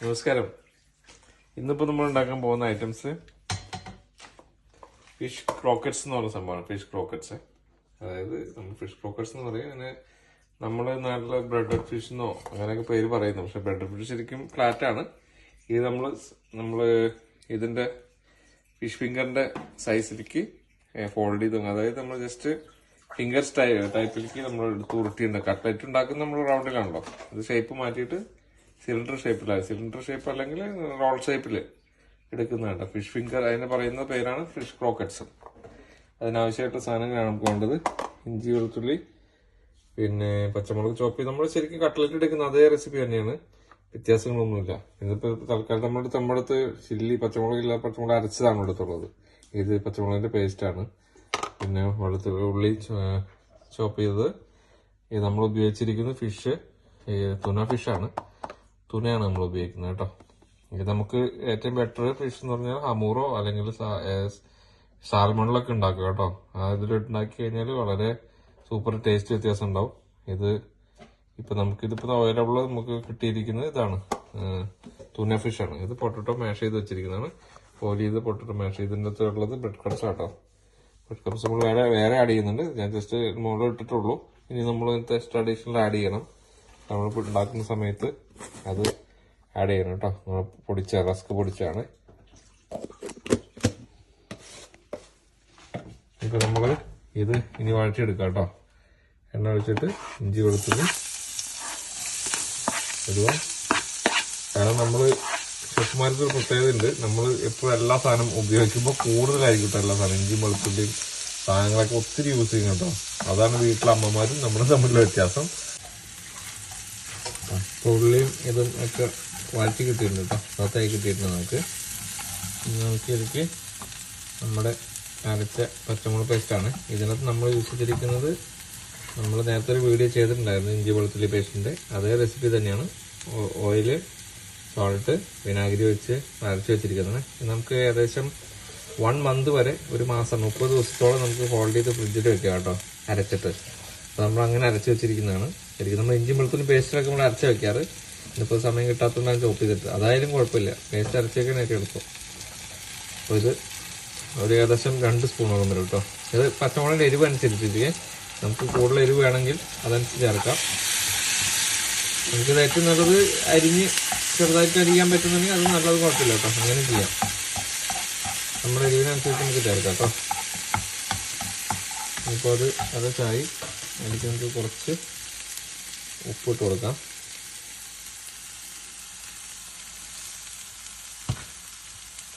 നമസ്കാരം. ഇന്നിപ്പോൾ നമ്മൾ ഉണ്ടാക്കാൻ പോകുന്ന ഐറ്റംസ് ഫിഷ് ക്രോക്കറ്റ്സ് എന്ന് പറയുന്ന സംഭവമാണ്. ഫിഷ് ക്രോക്കറ്റ്സ്, അതായത് നമ്മൾ ഫിഷ് ക്രോക്കറ്റ്സ് എന്ന് പറയും. അങ്ങനെ നമ്മുടെ നാട്ടിലെ ബ്രെഡ് ഫിഷ് എന്നോ അങ്ങനെയൊക്കെ പേര് പറയുന്നു. പക്ഷെ ബ്രെഡ് ഫിഷ് ശരിക്കും ഫ്ലാറ്റാണ്. ഇത് നമ്മൾ ഇതിന്റെ ഫിഷ് ഫിംഗറിന്റെ സൈസിലേക്ക് ഫോൾഡ് ചെയ്ത്, അതായത് നമ്മൾ ജസ്റ്റ് ഫിംഗർ ടൈപ്പിലേക്ക് നമ്മൾ എടുത്ത് ഉരുട്ടിയുണ്ട്. കട്ട്ലറ്റ് ഉണ്ടാക്കുന്ന നമ്മൾ റൗണ്ടിലാണല്ലോ. ഇത് ഷേപ്പ് മാറ്റിയിട്ട് സിലിണ്ടർ ഷേപ്പ് അല്ലെങ്കിൽ റോൾ ഷേപ്പിൽ എടുക്കുന്നതാണ് ഫിഷ് ഫിംഗർ. അതിന് പറയുന്ന പേരാണ് ഫിഷ് ക്രോക്കറ്റ്സ്. അതിനാവശ്യമായിട്ടുള്ള സാധനങ്ങളാണ് നമുക്ക് വേണ്ടത്: ഇഞ്ചി, വെളുത്തുള്ളി, പിന്നെ പച്ചമുളക് ചോപ്പ് ചെയ്ത്. നമ്മൾ ശരിക്കും കട്ട്ലറ്റ് എടുക്കുന്ന അതേ റെസിപ്പി തന്നെയാണ്, വ്യത്യാസങ്ങളൊന്നുമില്ല. ഇതിപ്പോൾ തൽക്കാലം നമ്മുടെ അടുത്ത് ചില്ലി പച്ചമുളക് അരച്ചതാണ് എടുത്തുള്ളത്. ഇത് പച്ചമുളകിന്റെ പേസ്റ്റാണ്. പിന്നെ ഉള്ളി ചോപ്പ് ചെയ്തത്. ഇത് നമ്മൾ ഉപയോഗിച്ചിരിക്കുന്നത് ഫിഷ് തുന ഫിഷാണ്. തുനയാണ് നമ്മൾ ഉപയോഗിക്കുന്നത് കേട്ടോ. ഇത് നമുക്ക് ഏറ്റവും ബെറ്റർ ഫിഷ് എന്ന് പറഞ്ഞാൽ ഹമൂറോ അല്ലെങ്കിൽ സാൽമണിലൊക്കെ ഉണ്ടാക്കുക കേട്ടോ. അതിലുണ്ടാക്കി കഴിഞ്ഞാൽ വളരെ സൂപ്പർ ടേസ്റ്റ് വ്യത്യാസം ഉണ്ടാവും. ഇതിപ്പോ അവൈലബിൾ നമുക്ക് കിട്ടിയിരിക്കുന്നത് ഇതാണ്, തുന ഫിഷാണ്. ഇത് പൊട്ടറ്റോ മാഷ് ചെയ്ത് വെച്ചിരിക്കുന്നതാണ്. ഫോയിൽ ചെയ്ത് പൊട്ടറ്റോ മാഷ് ചെയ്തിൻ്റെ ഉള്ളത് ബ്രെഡ് ക്രംസ് കേട്ടോ. ബ്രെഡ് ക്രംസ് നമ്മൾ വേറെ ആഡ് ചെയ്യുന്നുണ്ട്. ഞാൻ ജസ്റ്റ് മുകളിൽ ഇട്ടിട്ടുള്ളൂ. ഇനി നമ്മൾ എക്സ്ട്രാ അഡീഷണൽ ആഡ് ചെയ്യണം. നമ്മൾ ഉണ്ടാക്കുന്ന സമയത്ത് അത് ആഡ് ചെയ്യണം കേട്ടോ. നമ്മൾ റസ്ക് പൊടിച്ചാണ്. ഇപ്പൊ നമ്മൾ ഇത് ഇനി വഴറ്റിയെടുക്കാം കേട്ടോ. എണ്ണ ഒഴിച്ചിട്ട് ഇഞ്ചി വെളുത്തുള്ളി ഇടുക. കാരണം നമ്മൾ ഷെഫ്മാർക്ക് ഒരു പ്രത്യേകത ഉണ്ട്. നമ്മൾ എപ്പോഴും എല്ലാ സാധനം ഉപയോഗിക്കുമ്പോൾ കൂടുതലായിരിക്കും കേട്ടോ. എല്ലാ സാധനം ഇഞ്ചി വെളുത്തുള്ളിയും സാധനങ്ങളൊക്കെ ഒത്തിരി യൂസ് ചെയ്യും കേട്ടോ. അതാണ് വീട്ടിലെ അമ്മമാരും നമ്മളും തമ്മിലുള്ള വ്യത്യാസം. ഉള്ളിയും ഇതും ഒക്കെ വഴറ്റി കിട്ടിയിട്ടുണ്ട് കേട്ടോ. അകത്തായി കിട്ടിയിട്ടുണ്ട്. നമുക്ക് ഇതിലേക്ക് നമ്മുടെ അരച്ച പച്ചമുളക് പേസ്റ്റാണ്. ഇതിനകത്ത് നമ്മൾ യൂസ് ചെയ്തിരിക്കുന്നത് നമ്മൾ നേരത്തെ ഒരു വീഡിയോ ചെയ്തിട്ടുണ്ടായിരുന്നു ഇഞ്ചി വെളുത്തുള്ളി പേസ്റ്റിൻ്റെ അതേ റെസിപ്പി തന്നെയാണ്. ഓയില്, സോൾട്ട്, വിനാഗിരി വെച്ച് അരച്ച് വെച്ചിരിക്കുന്നത്. നമുക്ക് ഏകദേശം 1 മന്ത് വരെ, ഒരു മാസം 30 ദിവസത്തോളം നമുക്ക് ഹോൾഡ് ചെയ്ത് ഫ്രിഡ്ജിൽ വെക്കാം കേട്ടോ, അരച്ചിട്ട്. അപ്പോൾ നമ്മൾ അങ്ങനെ അരച്ച് വെച്ചിരിക്കുന്നതാണ്. ശരിക്കും നമ്മൾ ഇഞ്ചി വെളുത്തുള്ളി പേസ്റ്റിലൊക്കെ നമ്മൾ അരച്ച് വെക്കാറ്. ഇതിപ്പോൾ സമയം കിട്ടാത്തതുകൊണ്ടാണ് ചോപ്പ് ചെയ്തിട്ട്. അതായാലും കുഴപ്പമില്ല, പേസ്റ്റ് അരച്ച് വെക്കാനൊക്കെ എളുപ്പം. അപ്പോൾ ഇത് ഒരു ഏകദേശം 2 സ്പൂണോളം വരും കേട്ടോ. ഇത് പച്ചമുളകിൻ്റെ എരിവ് അനുസരിച്ചിരിക്കെ നമുക്ക് കൂടുതൽ എരിവ് വേണമെങ്കിൽ അതനുസരിച്ച് ചേർക്കാം. നമുക്കിത് ഏറ്റവും നല്ലത് ചെറുതായിട്ട് അരിയാൻ പറ്റുന്നുണ്ടെങ്കിൽ അത് നല്ലത്, കുഴപ്പമില്ല കേട്ടോ. അങ്ങനെ ചെയ്യാം. നമ്മുടെ എരിവിനനുസരിച്ച് നമുക്ക് ചേർക്കാം കേട്ടോ. ഇപ്പോൾ അത് ചായി അതിലേക്ക് നമുക്ക് കുറച്ച് ഉപ്പിട്ട് കൊടുക്കാം.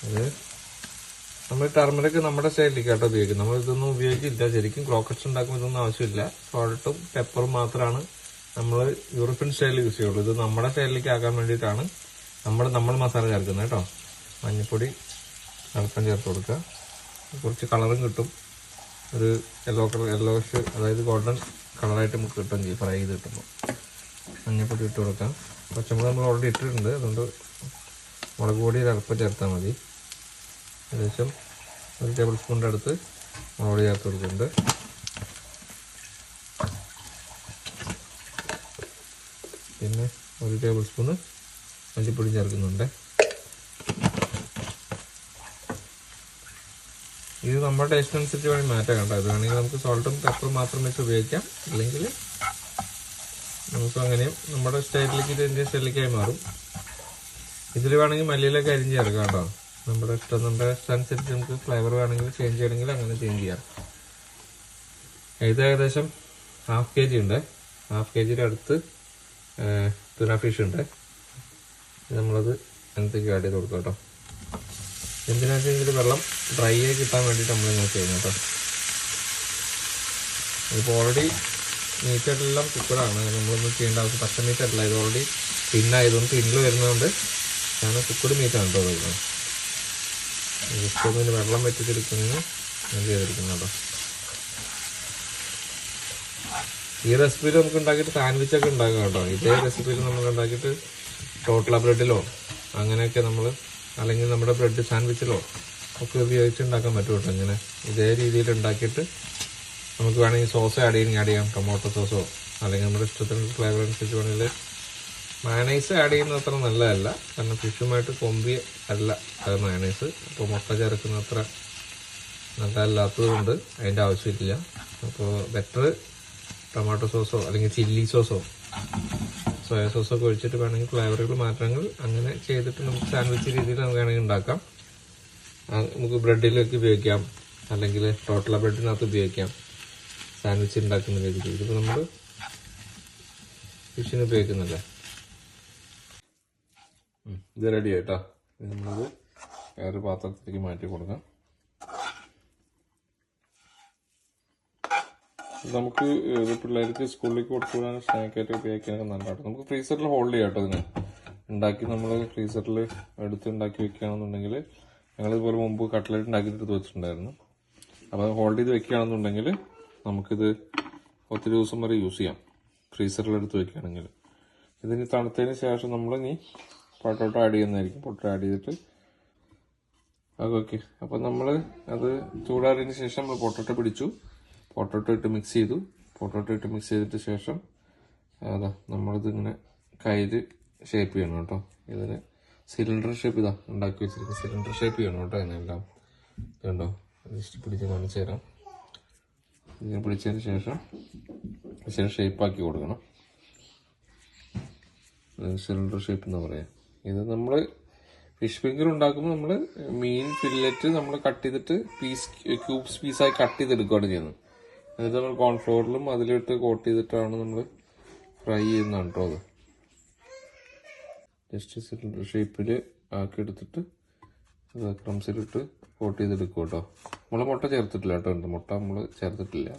അത് നമ്മൾ ടർമറിക്ക് നമ്മുടെ സ്റ്റൈലിലേക്ക് കേട്ടോ ഉപയോഗിക്കും. നമ്മൾ ഇതൊന്നും ഉപയോഗിക്കില്ല. ശരിക്കും ക്രോക്കറ്റ്സ് ഉണ്ടാക്കുമ്പോൾ ഇതൊന്നും ആവശ്യമില്ല. സോൾട്ടും പെപ്പറും മാത്രമാണ് നമ്മൾ യൂറോപ്യൻ സ്റ്റൈലിൽ യൂസ് ചെയ്യുള്ളൂ. ഇത് നമ്മുടെ സ്റ്റൈലിലേക്ക് ആക്കാൻ വേണ്ടിയിട്ടാണ് നമ്മൾ മസാല ചേർക്കുന്നത് കേട്ടോ. മഞ്ഞൾപ്പൊടി അല്പം ചേർത്ത് കൊടുക്കുക. കുറച്ച് കളറും കിട്ടും. ഒരു യെല്ലോഷ്, അതായത് ഗോൾഡൻ കളറായിട്ട് നമുക്ക് കിട്ടും ചെയ്യും ഫ്രൈ ചെയ്ത് കിട്ടുമ്പോൾ. മഞ്ഞൾപ്പൊടി ഇട്ട് കൊടുക്കാം. പച്ചമുളക് നമ്മൾ ഓൾറെഡി ഇട്ടിട്ടുണ്ട്, അതുകൊണ്ട് മുളക് പൊടി അല്പം ചേർത്താൽ മതി. ഏകദേശം 1 ടേബിൾ സ്പൂണിൻ്റെ അടുത്ത് മുളക് പൊടി ചേർത്ത് കൊടുക്കുന്നുണ്ട്. പിന്നെ 1 ടേബിൾ സ്പൂണ് മല്ലിപ്പൊടി ചേർക്കുന്നുണ്ട്. ഇത് നമ്മുടെ ടേസ്റ്റിനനുസരിച്ച് വേണമെങ്കിൽ മാറ്റാം കേട്ടോ. ഇത് വേണമെങ്കിൽ നമുക്ക് സോൾട്ടും പെപ്പറും മാത്രം വെച്ച് ഉപയോഗിക്കാം. അല്ലെങ്കിൽ നമുക്ക് അങ്ങനെയും നമ്മുടെ സ്റ്റൈലിലേക്ക്, ഇത് ഇന്ത്യൻ സ്റ്റൈലിലേക്കായി മാറും. ഇതിൽ വേണമെങ്കിൽ മല്ലിയിലൊക്കെ അരിഞ്ഞ് ചേർക്കാം കേട്ടോ. നമ്മുടെ ഇഷ്ടമനുസരിച്ച് നമുക്ക് ഫ്ലേവർ വേണമെങ്കിൽ ചേഞ്ച് ചെയ്യണമെങ്കിൽ അങ്ങനെ ചേഞ്ച് ചെയ്യാം. ഇത് ഏകദേശം 1/2 kg ഉണ്ട്. 1/2 kgയുടെ അടുത്ത് തുന ഫിഷ് ഉണ്ട്. നമ്മളത് അതിനകത്തേക്ക് ആഡ് ചെയ്ത് കൊടുക്കാം കേട്ടോ. എന്തിനാണെങ്കിൽ വെള്ളം ഡ്രൈ ആയി കിട്ടാൻ വേണ്ടിയിട്ട് നമ്മളിങ്ങനെ ചെയ്യുന്നത് കേട്ടോ. ഇതിപ്പോൾ ഓൾറെഡി മീറ്റായിട്ടെല്ലാം കുക്കറാണ്. നമ്മളൊന്നും ചെയ്യേണ്ട ആവശ്യം. പച്ച മീറ്റല്ല, ഇത് ഓൾറെഡി പിന്നായതുകൊണ്ട് പിന്നിൽ വരുന്നതുകൊണ്ട് ഞാൻ കുക്കഡ് മീറ്റാണ് കേട്ടോ വരുന്നത്. ജസ്റ്റ് വെള്ളം വെച്ചിട്ടിരിക്കുന്നതിന് ഞാൻ ചെയ്തിരിക്കുന്നത് കേട്ടോ. ഈ റെസിപ്പിയിൽ നമുക്ക് ഉണ്ടാക്കിയിട്ട് സാൻഡ്വിച്ചൊക്കെ ഉണ്ടാക്കാം കേട്ടോ. ഇതേ റെസിപ്പിയിൽ നമുക്ക് ഉണ്ടാക്കിയിട്ട് ടോട്ടല ബ്രെഡിലോ അങ്ങനെയൊക്കെ അല്ലെങ്കിൽ നമ്മുടെ ബ്രെഡ് സാൻഡ്വിച്ചിലോ ഒക്കെ ഉപയോഗിച്ച് ഉണ്ടാക്കാൻ പറ്റും കേട്ടോ. ഇങ്ങനെ ഇതേ രീതിയിൽ ഉണ്ടാക്കിയിട്ട് നമുക്ക് വേണമെങ്കിൽ സോസ് ആഡ് ചെയ്യാം. ടൊമാറ്റോ സോസോ അല്ലെങ്കിൽ നമ്മുടെ ഇഷ്ടത്തിന് ഫ്ലേവർ അനുസരിച്ച് വേണമെങ്കിൽ മയണൈസ് ആഡ് ചെയ്യുന്നത് അത്ര നല്ലതല്ല, കാരണം ഫിഷുമായിട്ട് കൊമ്പി അല്ല അത് മയണൈസ്. അപ്പോൾ മുട്ട ചേർക്കുന്ന അത്ര നല്ലതല്ലാത്തത് കൊണ്ട് അതിൻ്റെ ആവശ്യമില്ല. അപ്പോൾ ബെറ്റർ ടൊമാറ്റോ സോസോ അല്ലെങ്കിൽ ചില്ലി സോസോ സോയ സോസൊക്കെ ഒഴിച്ചിട്ട് വേണമെങ്കിൽ ഫ്ലേവറുകൾ മാറ്റങ്ങൾ അങ്ങനെ ചെയ്തിട്ട് നമുക്ക് സാൻഡ്വിച്ച് രീതിയിൽ നമുക്ക് വേണമെങ്കിൽ ഉണ്ടാക്കാം. നമുക്ക് ബ്രെഡിലേക്ക് ഉപയോഗിക്കാം, അല്ലെങ്കിൽ ടോട്ടല ബ്രെഡിനകത്ത് ഉപയോഗിക്കാം സാൻഡ്വിച്ച് ഉണ്ടാക്കുന്ന രീതിയിൽ. ഇതിപ്പോൾ നമ്മൾ ഫിഷിന് ഉപയോഗിക്കുന്നില്ല. ഇത് റെഡി ആയിട്ടാ. നമ്മളത് വേറെ പാത്രത്തിലേക്ക് മാറ്റി കൊടുക്കാം. നമുക്ക് പിള്ളേർക്ക് സ്കൂളിലേക്ക് കൊടുത്തു വിടാൻ സ്നാക്കായിട്ട് ഉപയോഗിക്കാനൊക്കെ നല്ലതാണ്. നമുക്ക് ഫ്രീസറിൽ ഹോൾഡ് ചെയ്യാം കേട്ടോ. ഇതിന് ഉണ്ടാക്കി നമ്മൾ ഫ്രീസറിൽ എടുത്ത് ഉണ്ടാക്കി വെക്കുകയാണെന്നുണ്ടെങ്കിൽ, ഞങ്ങളിതുപോലെ മുമ്പ് കട്ട്ലറ്റ് ഉണ്ടാക്കിയിട്ട് എടുത്ത് വെച്ചിട്ടുണ്ടായിരുന്നു. അപ്പോൾ അത് ഹോൾഡ് ചെയ്ത് വെക്കുകയാണെന്നുണ്ടെങ്കിൽ നമുക്കിത് ഒത്തിരി ദിവസം വരെ യൂസ് ചെയ്യാം ഫ്രീസറിൽ എടുത്ത് വെക്കുകയാണെങ്കിൽ. ഇതിന് തണുത്തതിന് ശേഷം നമ്മൾ ഇനി പൊട്ടോട്ടോ ആഡ് ചെയ്യുന്നതായിരിക്കും. പൊട്ടോട്ടോ ആഡ് ചെയ്തിട്ട് ഓക്കെ. അപ്പം നമ്മൾ അത് ചൂടാറിയതിന് ശേഷം നമ്മൾ പൊട്ടോട്ടോ പിടിച്ചു, പൊട്ടോട്ടോ ഇട്ട് മിക്സ് ചെയ്തു. പൊട്ടോട്ടോ ഇട്ട് മിക്സ് ചെയ്തിട്ട് ശേഷം നമ്മളിതിങ്ങനെ കയ്യിൽ ഷേപ്പ് ചെയ്യണം കേട്ടോ. ഇതിന് സിലിണ്ടർ ഷേപ്പ് ഉണ്ടാക്കി വെച്ചിരിക്കുന്ന സിലിണ്ടർ ഷേപ്പ് ചെയ്യണം കേട്ടോ. അതിനെല്ലാം ഇതുണ്ടോ ജസ്റ്റ് പിടിച്ച് കാണിച്ചു തരാം. ഇതിനെ പിടിച്ചതിന് ശേഷം ഷേപ്പാക്കി കൊടുക്കണം. സിലിണ്ടർ ഷേപ്പ് എന്ന് പറയാം. ഇത് നമ്മൾ ഫിഷ് ഫിംഗർ ഉണ്ടാക്കുമ്പോൾ നമ്മൾ മീൻ ഫില്ലറ്റ് നമ്മൾ കട്ട് ചെയ്തിട്ട് ക്യൂബ്സ് പീസായി കട്ട് ചെയ്തെടുക്കുകയാണ് ചെയ്യുന്നത്. എന്നിട്ട് നമ്മൾ കോൺഫ്ലോറിലും അതിലിട്ട് കോട്ട് ചെയ്തിട്ടാണ് നമ്മൾ ഫ്രൈ ചെയ്യുന്നതാണ് കേട്ടോ. അത് ജസ്റ്റ് സിലിണ്ടർ ഷേപ്പിൽ ആക്കി എടുത്തിട്ട് ക്രംസിലിട്ട് കോട്ട് ചെയ്തെടുക്കും കേട്ടോ. നമ്മൾ മുട്ട ചേർത്തിട്ടില്ല കേട്ടോ. മുട്ട നമ്മൾ ചേർത്തിട്ടില്ല.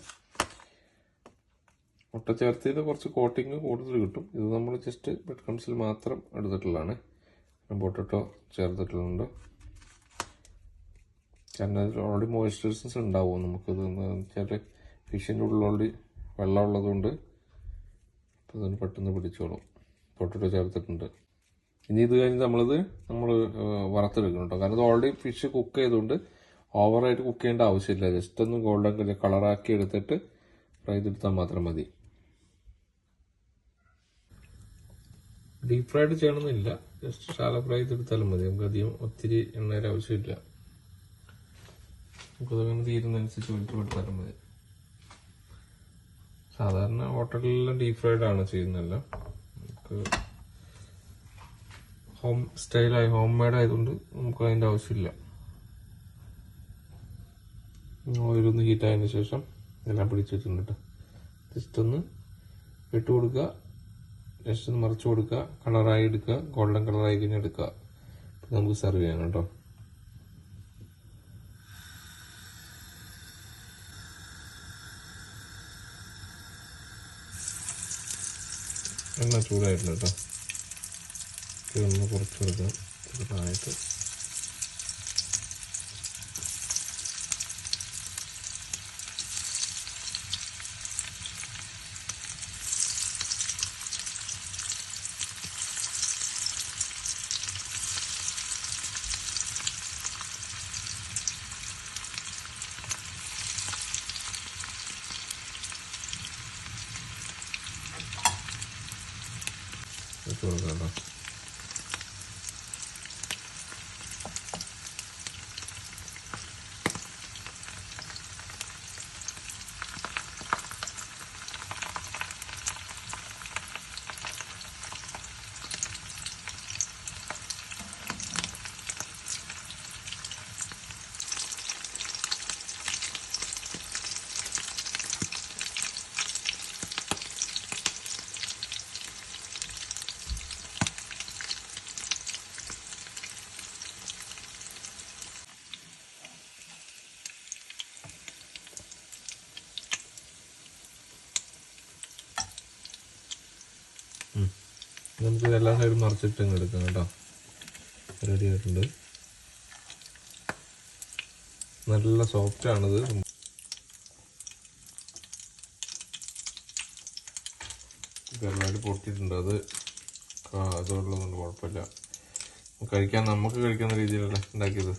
മുട്ട ചേർത്തതിൽ കുറച്ച് കോട്ടിങ് കൂടുതൽ കിട്ടും. ഇത് നമ്മൾ ജസ്റ്റ് ബ്രെഡ് ക്രംസിൽ മാത്രം എടുത്തിട്ടുള്ളതാണ്. പൊട്ടറ്റോ ചേർത്തിട്ടുണ്ട്. കാരണം അതിൽ ഓൾറെഡി മോയ്സ്ചറൈസേഴ്സ് ഉണ്ടാവും. നമുക്കിത് വെച്ചാൽ ഫിഷിൻ്റെ ഉള്ളിൽ ഓൾറെഡി വെള്ളം ഉള്ളതുകൊണ്ട് അതിന് പെട്ടെന്ന് പിടിച്ചോളും. പൊട്ടറ്റോ ചേർത്തിട്ടുണ്ട്. ഇനി ഇത് കഴിഞ്ഞ് നമ്മൾ വറുത്തെടുക്കണം കേട്ടോ. കാരണം ഇത് ഓൾറെഡി ഫിഷ് കുക്ക് ചെയ്തുകൊണ്ട് ഓവറായിട്ട് കുക്ക് ചെയ്യേണ്ട ആവശ്യമില്ല. ജസ്റ്റ് ഒന്ന് ഗോൾഡൻ കളറാക്കി എടുത്തിട്ട് ഫ്രൈ ചെയ്തെടുത്താൽ മാത്രം മതി. ഡീപ് ഫ്രൈഡ് ചെയ്യണമെന്നില്ല, ജസ്റ്റ് ഷാലോ ഫ്രൈ ചെയ്തെടുത്താലും മതി. നമുക്ക് അധികം ഒത്തിരി എണ്ണയുടെ ആവശ്യമില്ല. നമുക്കതങ്ങനെ തീരുന്നതനുസരിച്ച് ഒഴിച്ചു കൊടുത്താലും മതി. സാധാരണ ഹോട്ടലിലെല്ലാം ഡീപ് ഫ്രൈഡ് ആണ് ചെയ്യുന്നതല്ല. നമുക്ക് ഹോം മെയ്ഡ് ആയതുകൊണ്ട് നമുക്ക് അതിൻ്റെ ആവശ്യമില്ല. ഓയിലൊന്ന് ഹീറ്റ് ആയതിനു ശേഷം എല്ലാം പിടിച്ച് വെച്ചിട്ടുണ്ട്. ജസ്റ്റ് ഒന്ന് ഇട്ട് കൊടുക്കുക, ജസ്റ്റ് ഒന്ന് മറിച്ച് കൊടുക്കുക, കളറായി എടുക്കുക, ഗോൾഡൻ കളറായി കഴിഞ്ഞ് എടുക്കുക. നമുക്ക് സെർവ് ചെയ്യാം കേട്ടോ. എണ്ണ ചൂടായിട്ടുണ്ട് കേട്ടോ. ഒന്ന് കുറച്ച് കൊടുക്കാം ചെറുതായിട്ട്. കൊടുക്കാം കേട്ടോ. നമുക്ക് എല്ലാ സൈഡും മറിച്ചിട്ട് അങ്ങ് എടുക്കാം കേട്ടോ. റെഡി ആയിട്ടുണ്ട്. നല്ല സോഫ്റ്റ് ആണിത്. ചെറുതായിട്ട് പൊട്ടിയിട്ടുണ്ട്. അതുള്ളതുകൊണ്ട് കുഴപ്പമില്ല. നമുക്ക് കഴിക്കാൻ രീതിയിലല്ലേ ഉണ്ടാക്കിയത്.